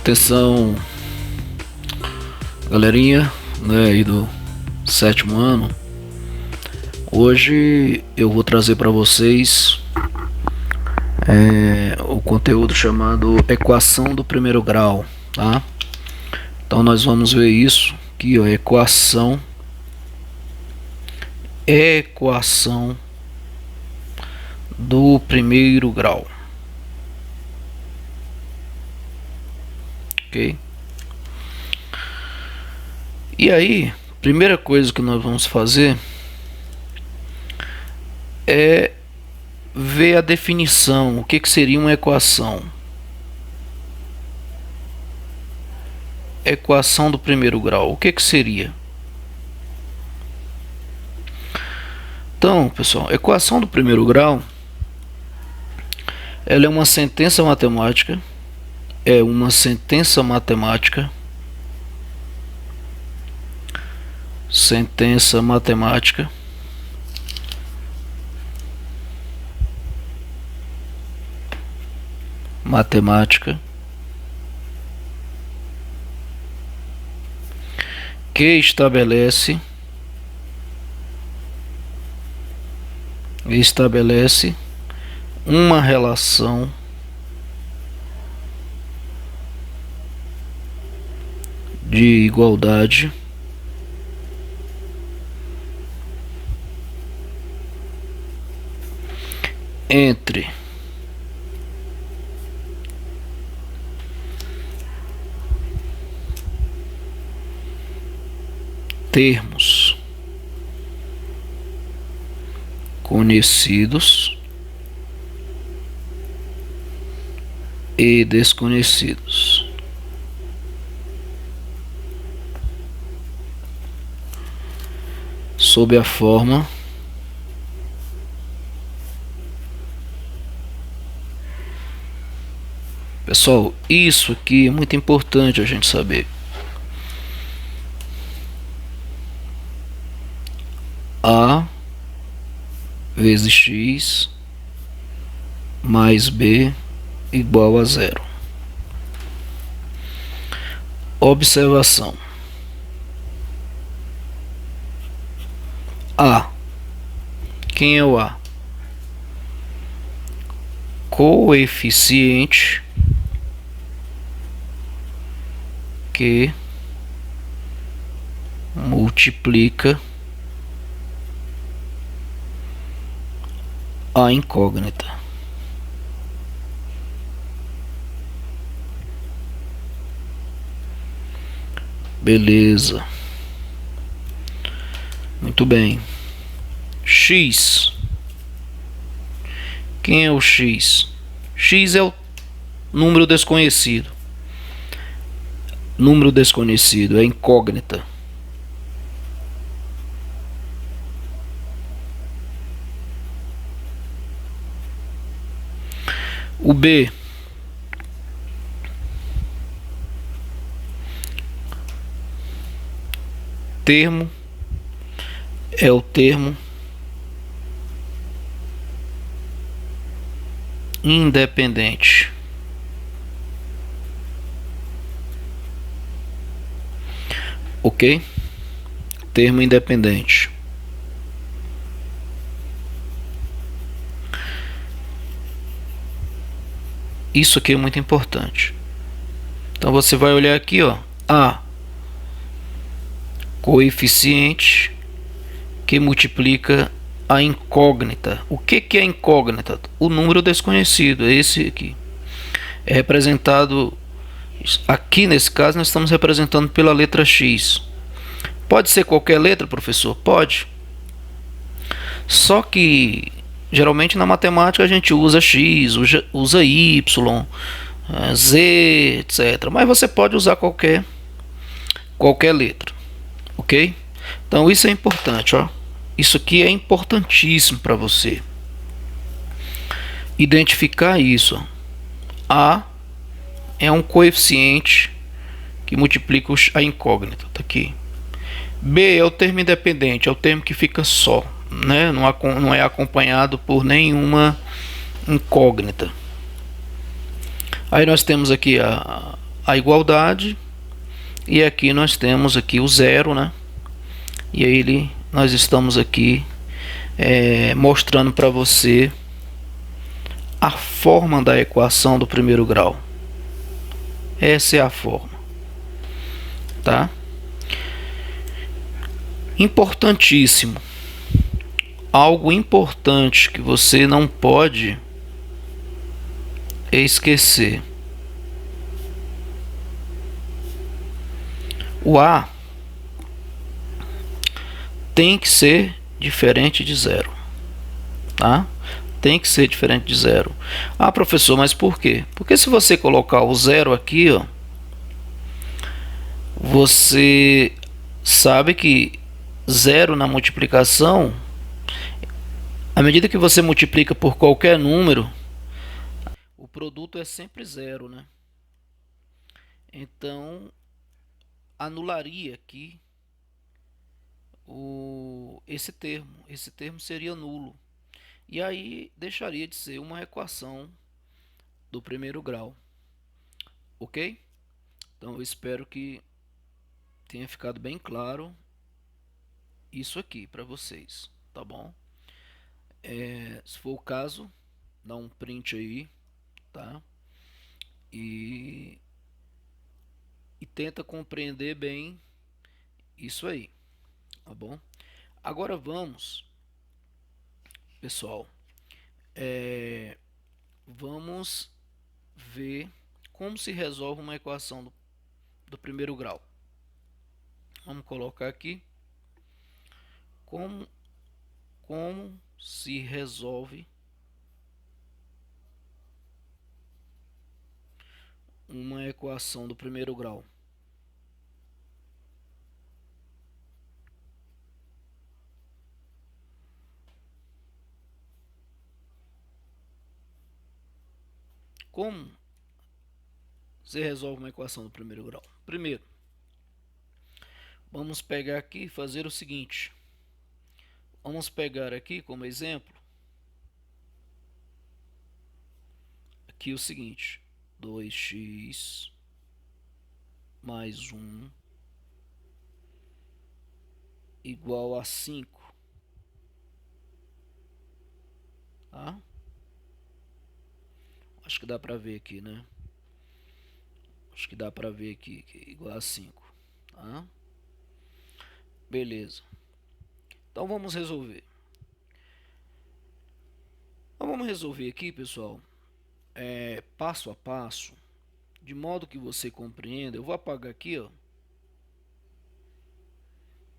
Atenção, galerinha, né, aí do sétimo ano. Hoje eu vou trazer para vocês o conteúdo chamado equação do primeiro grau, tá? Então nós vamos ver isso aqui, ó, equação do primeiro grau. Ok? E aí, primeira coisa que nós vamos fazer é ver a definição. O que seria uma equação? Equação do primeiro grau. O que seria? Então, pessoal, equação do primeiro grau, ela é uma sentença matemática. Sentença matemática que estabelece uma relação de igualdade entre termos conhecidos e desconhecidos. Sob a forma Pessoal, isso aqui é muito importante a gente saber. A vezes x mais b igual a zero. Observação: A. Quem é o A? Coeficiente que multiplica a incógnita. Beleza. Muito bem. X. Quem é o X? X é o número desconhecido. Número desconhecido é incógnita. O B. Termo é o termo independente. Ok? Termo independente. Isso aqui é muito importante. Então você vai olhar aqui, ó, A. Coeficiente que multiplica a incógnita. O que é incógnita? O número desconhecido, é esse aqui. É representado aqui, nesse caso nós estamos representando pela letra X. Pode ser qualquer letra, professor? Pode. Só que geralmente na matemática a gente usa X, usa Y, Z, etc. Mas você pode usar qualquer letra. Ok? Então isso é importante, ó. Isso aqui é importantíssimo para você identificar isso. A é um coeficiente que multiplica a incógnita. Tá aqui. B é o termo independente, é o termo que fica só, né? Não é acompanhado por nenhuma incógnita. Aí nós temos aqui a igualdade, e aqui nós temos aqui o zero, né? E aí nós estamos aqui mostrando para você a forma da equação do primeiro grau. Essa é a forma, tá? Importantíssimo, algo importante que você não pode esquecer. O A tem que ser diferente de zero, tá? Tem que ser diferente de zero. Ah, professor, mas por quê? Porque se você colocar o zero aqui, ó, você sabe que zero na multiplicação, à medida que você multiplica por qualquer número, o produto é sempre zero, né? Então, anularia aqui esse termo. Esse termo seria nulo. E aí deixaria de ser uma equação do primeiro grau. Ok? Então eu espero que tenha ficado bem claro isso aqui para vocês, tá bom? Se for o caso, dá um print aí, tá? E tenta compreender bem isso aí, tá bom? Agora vamos, pessoal, vamos ver como se resolve uma equação do primeiro grau. Vamos colocar aqui como se resolve uma equação do primeiro grau. Como se resolve uma equação do primeiro grau? Primeiro, vamos pegar aqui e fazer o seguinte. Vamos pegar aqui como exemplo aqui o seguinte: 2x mais 1 igual a 5. Tá? Acho que dá para ver aqui, né? Acho que dá para ver aqui que é igual a 5. Tá? Beleza. Então vamos resolver. Então vamos resolver aqui, pessoal, passo a passo, de modo que você compreenda. Eu vou apagar aqui, ó,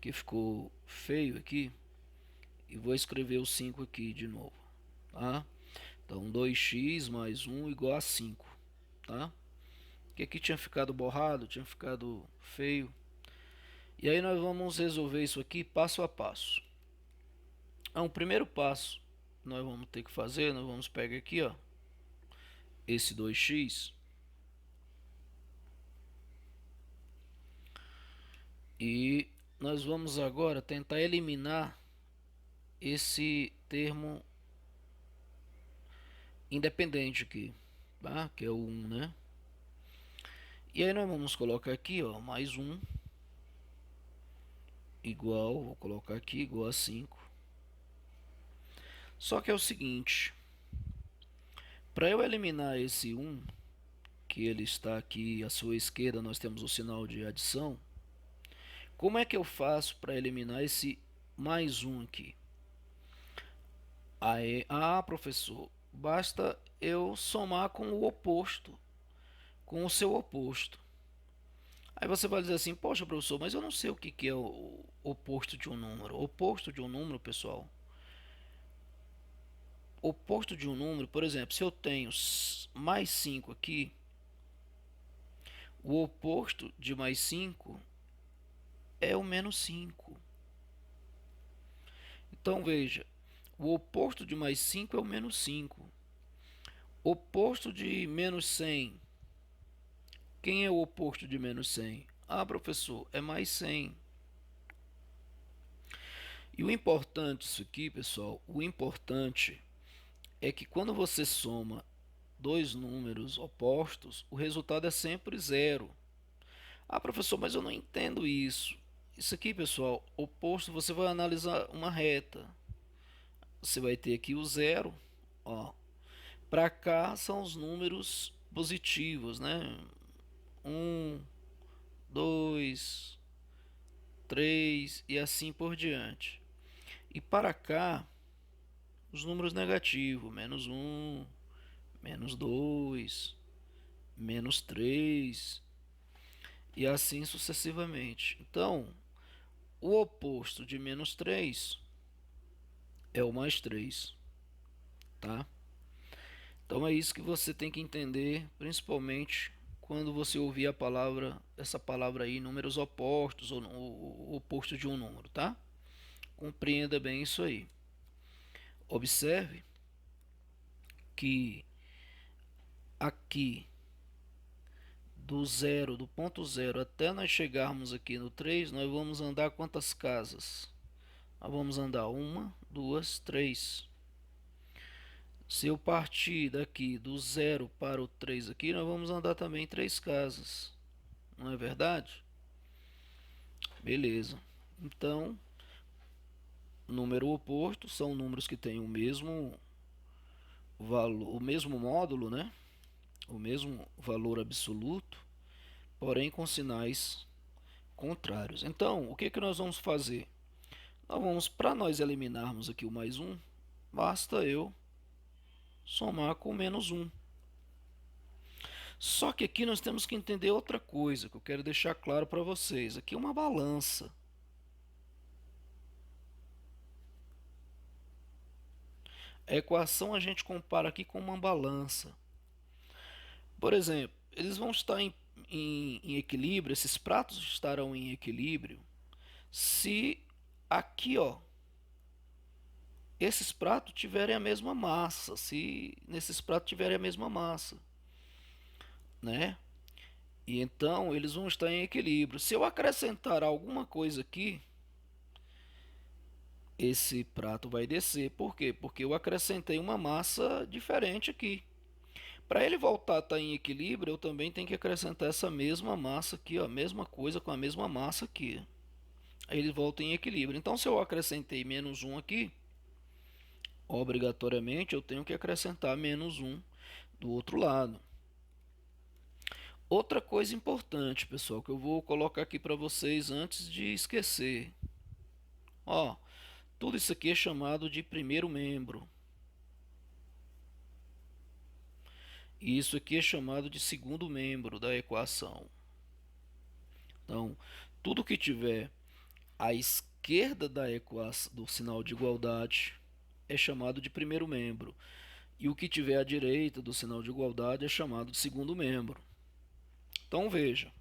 que ficou feio aqui, e vou escrever o 5 aqui de novo, tá? Então 2x mais 1 igual a 5, tá? Que aqui tinha ficado borrado, tinha ficado feio. E aí nós vamos resolver isso aqui passo a passo. Então, o primeiro passo nós vamos ter que fazer, nós vamos pegar aqui, ó, esse 2x e nós vamos agora tentar eliminar esse termo independente aqui, tá? Que é o 1, né? E aí nós vamos colocar aqui, ó, mais 1 igual, vou colocar aqui igual a 5. Só que é o seguinte, para eu eliminar esse 1, que ele está aqui à sua esquerda, nós temos o sinal de adição. Como é que eu faço para eliminar esse mais 1 aqui? Aí, professor, basta eu somar com o oposto, com o seu oposto. Aí você vai dizer assim, poxa, professor, mas eu não sei o que é o oposto de um número. O oposto de um número, pessoal, oposto de um número, por exemplo, se eu tenho mais 5 aqui, o oposto de mais 5 é o menos 5. Então veja, o oposto de mais 5 é o menos 5. Oposto de menos 100. Quem é o oposto de menos 100? Ah, professor, é mais 100. E o importante isso aqui, pessoal, o importante é que quando você soma dois números opostos, o resultado é sempre zero. Ah, professor, mas eu não entendo isso. Isso aqui, pessoal, oposto, você vai analisar uma reta. Você vai ter aqui o zero, ó. Para cá são os números positivos, né? 1, 2, 3 e assim por diante. E para cá, os números negativos, menos 1, menos 2, menos 3 e assim sucessivamente. Então, o oposto de menos 3 é o mais 3, tá? Então é isso que você tem que entender, principalmente quando você ouvir a palavra, essa palavra aí, números opostos ou o oposto de um número, tá? Compreenda bem isso aí. Observe que aqui do zero, do ponto zero até nós chegarmos aqui no 3, nós vamos andar quantas casas? Nós vamos andar 1, 2, 3. Se eu partir daqui do 0 para o 3 aqui, nós vamos andar também 3 casas. Não é verdade? Beleza. Então, número oposto são números que têm o mesmo valor, o mesmo módulo, né? O mesmo valor absoluto, porém com sinais contrários. Então, o que que nós vamos fazer? Nós vamos, para nós eliminarmos aqui o mais 1, basta eu somar com menos 1. Só que aqui nós temos que entender outra coisa que eu quero deixar claro para vocês. Aqui é uma balança. A equação a gente compara aqui com uma balança. Por exemplo, eles vão estar em equilíbrio, esses pratos estarão em equilíbrio se aqui, ó, esses pratos tiverem a mesma massa, se nesses pratos tiverem a mesma massa, né? E então eles vão estar em equilíbrio. Se eu acrescentar alguma coisa aqui, esse prato vai descer. Por quê? Porque eu acrescentei uma massa diferente aqui. Para ele voltar a estar em equilíbrio, eu também tenho que acrescentar essa mesma massa aqui, ó, a mesma coisa com a mesma massa aqui. Aí ele volta em equilíbrio. Então, se eu acrescentei menos 1 aqui, obrigatoriamente eu tenho que acrescentar menos 1 do outro lado. Outra coisa importante, pessoal, que eu vou colocar aqui para vocês antes de esquecer. Ó, tudo isso aqui é chamado de primeiro membro. E isso aqui é chamado de segundo membro da equação. Então, tudo que tiver à esquerda da equação, do sinal de igualdade, é chamado de primeiro membro. E o que tiver à direita do sinal de igualdade é chamado de segundo membro. Então veja,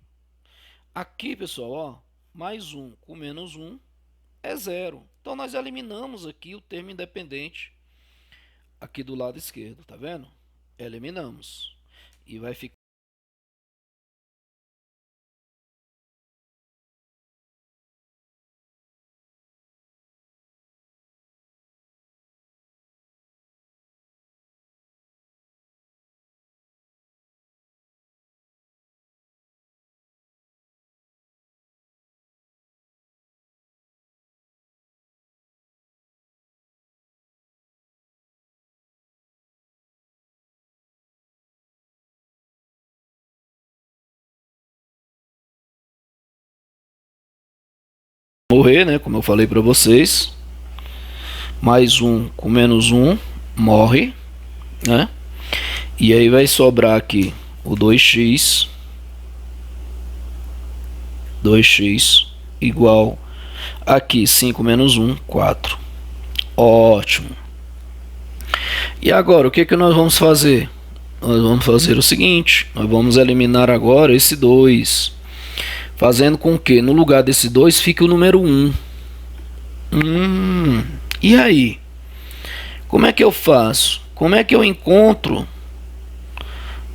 aqui pessoal, ó, mais 1 com menos 1 é zero. Então nós eliminamos aqui o termo independente aqui do lado esquerdo, tá vendo? Eliminamos. E vai ficar morrer, né? Como eu falei para vocês, mais 1 com menos 1 morre, né? E aí vai sobrar aqui o 2x igual aqui 5 menos 1, 4. Ótimo. E agora o que que nós vamos fazer? Nós vamos fazer o seguinte, nós vamos eliminar agora esse 2, fazendo com que no lugar desse 2 fique o número 1. E aí? Como é que eu faço? Como é que eu encontro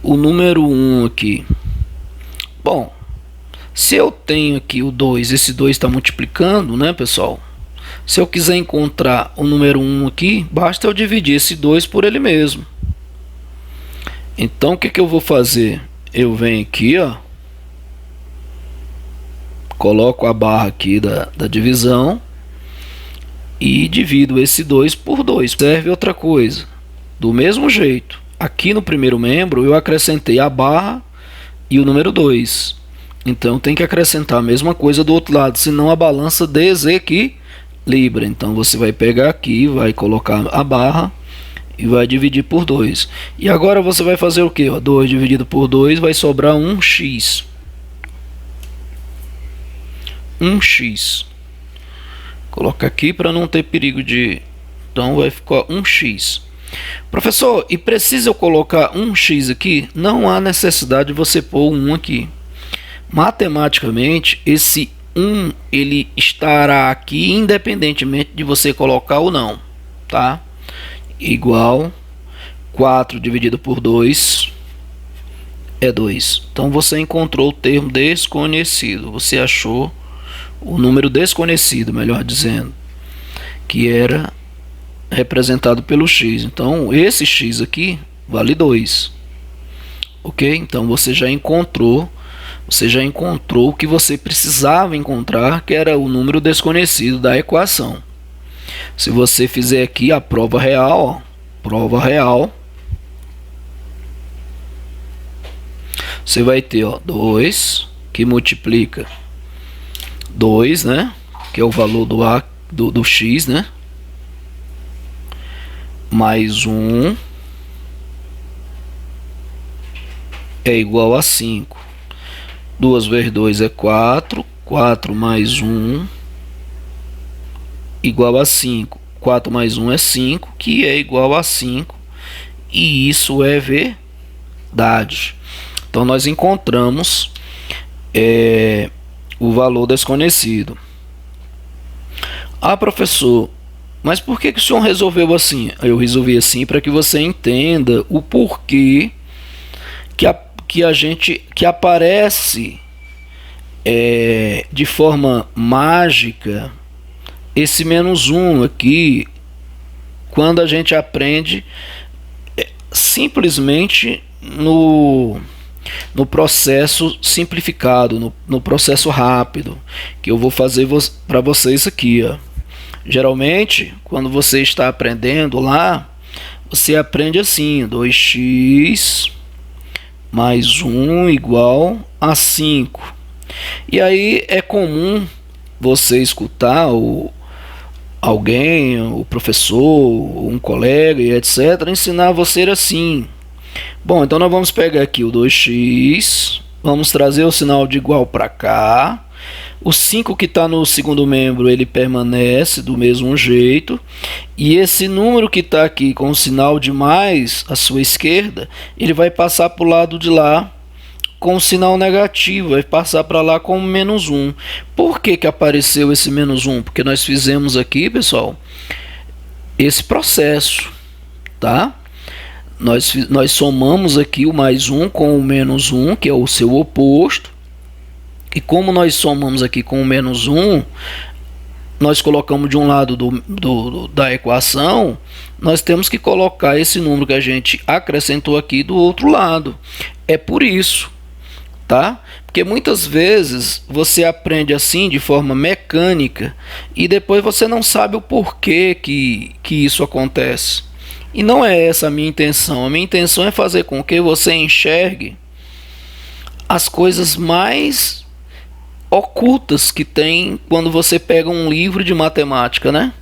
o número 1 aqui? Bom, se eu tenho aqui o 2, esse 2 está multiplicando, né, pessoal? Se eu quiser encontrar o número 1 aqui, basta eu dividir esse 2 por ele mesmo. Então o que que eu vou fazer? Eu venho aqui, ó, coloco a barra aqui da divisão e divido esse 2 por 2. Serve outra coisa. Do mesmo jeito, aqui no primeiro membro eu acrescentei a barra e o número 2. Então tem que acrescentar a mesma coisa do outro lado, senão a balança desequilibra. Então você vai pegar aqui, vai colocar a barra e vai dividir por 2. E agora você vai fazer o que? 2 dividido por 2 vai sobrar 1x. 1x. Coloca aqui para não ter perigo de... Então vai ficar 1x. Professor, e precisa eu colocar 1x aqui? Não há necessidade de você pôr 1 aqui. Matematicamente, esse 1 ele estará aqui independentemente de você colocar ou não, tá? Igual 4 dividido por 2 é 2. Então você encontrou o termo desconhecido. Você achou o número desconhecido, melhor dizendo, que era representado pelo x. Então esse x aqui vale 2. Ok? Então você já encontrou o que você precisava encontrar, que era o número desconhecido da equação. Se você fizer aqui a prova real, você vai ter 2 que multiplica 2, né? Que é o valor do x, né? Mais 1 é igual a 5. 2 vezes 2 é 4. 4 mais 1 igual a 5. 4 mais 1 é 5, que é igual a 5. E isso é verdade. Então nós encontramos o valor desconhecido. Ah, professor, mas por que o senhor resolveu assim? Eu resolvi assim para que você entenda o porquê que aparece de forma mágica esse menos 1 aqui quando a gente aprende simplesmente no processo simplificado, no processo rápido, que eu vou fazer para vocês aqui, ó. Geralmente, quando você está aprendendo lá, você aprende assim: 2x mais 1 igual a 5. E aí é comum você escutar alguém, o professor, um colega e etc., ensinar você assim. Bom, então nós vamos pegar aqui o 2x, vamos trazer o sinal de igual para cá. O 5 que está no segundo membro, ele permanece do mesmo jeito. E esse número que está aqui com o sinal de mais à sua esquerda, ele vai passar para o lado de lá com o sinal negativo, vai passar para lá com menos 1. Por que apareceu esse menos 1? Porque nós fizemos aqui, pessoal, esse processo, tá? Nós somamos aqui o mais 1 com o menos 1, que é o seu oposto. E como nós somamos aqui com o menos 1, nós colocamos de um lado da equação, nós temos que colocar esse número que a gente acrescentou aqui do outro lado. É por isso, tá? Porque muitas vezes você aprende assim de forma mecânica e depois você não sabe o porquê que isso acontece. E não é essa a minha intenção. A minha intenção é fazer com que você enxergue as coisas mais ocultas que tem quando você pega um livro de matemática, né?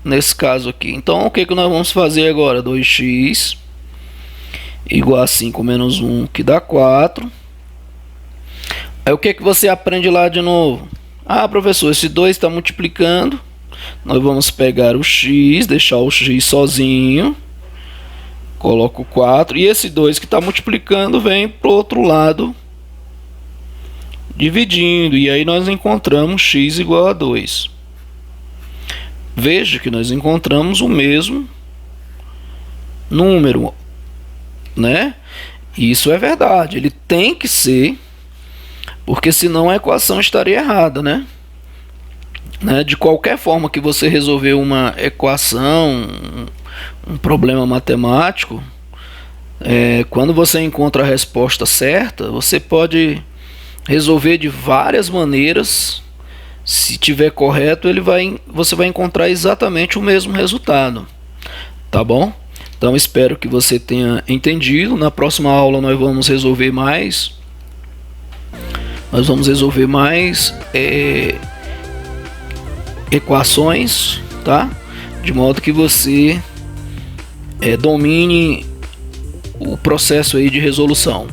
Nesse caso aqui. Então, o que nós vamos fazer agora? 2x igual a 5 menos 1, que dá 4. Aí o que você aprende lá de novo? Ah, professor, esse 2 está multiplicando. Nós vamos pegar o x, deixar o x sozinho. Coloco 4. E esse 2 que está multiplicando vem para o outro lado, dividindo, e aí nós encontramos x igual a 2. Veja que nós encontramos o mesmo número, né? Isso é verdade, ele tem que ser, porque senão a equação estaria errada, né? De qualquer forma que você resolver uma equação, um problema matemático, Quando você encontra a resposta certa, você pode resolver de várias maneiras. Se tiver correto, você vai encontrar exatamente o mesmo resultado, tá bom? Então espero que você tenha entendido. Na próxima aula nós vamos resolver mais. Equações, tá? De modo que você domine o processo aí de resolução.